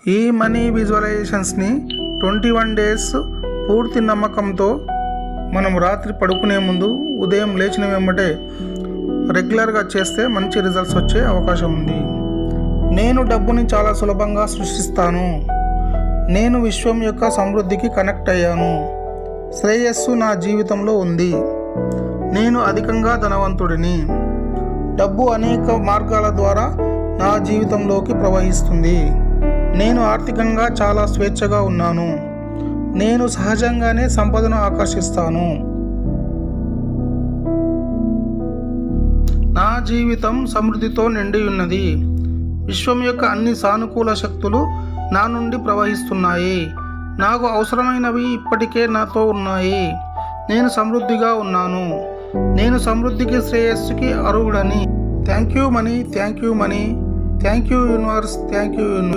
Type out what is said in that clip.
ఈ money విజువలైజేషన్స్ని 21 days పూర్తి నమ్మకంతో మనం రాత్రి పడుకునే ముందు ఉదయం లేచిన వెంబటే రెగ్యులర్గా చేస్తే మంచి రిజల్ట్స్ వచ్చే అవకాశం ఉంది. నేను డబ్బుని చాలా సులభంగా సృష్టిస్తాను. నేను విశ్వం యొక్క సమృద్ధికి కనెక్ట్ అయ్యాను. శ్రేయస్సు నా జీవితంలో ఉంది. నేను అధికంగా ధనవంతుడిని. డబ్బు అనేక మార్గాల ద్వారా నా జీవితంలోకి ప్రవహిస్తుంది. నేను ఆర్థికంగా చాలా స్వేచ్ఛగా ఉన్నాను. నేను సహజంగానే సంపదను ఆకర్షిస్తాను. నా జీవితం సమృద్ధితో నిండి ఉన్నది. విశ్వం యొక్క అన్ని సానుకూల శక్తులు నా నుండి ప్రవహిస్తున్నాయి. నాకు అవసరమైనవి ఇప్పటికే నాతో ఉన్నాయి. నేను సమృద్ధిగా ఉన్నాను. నేను సమృద్ధికి శ్రేయస్సుకి అర్హుడని. Thank you money, thank you money, thank you universe, thank you universe.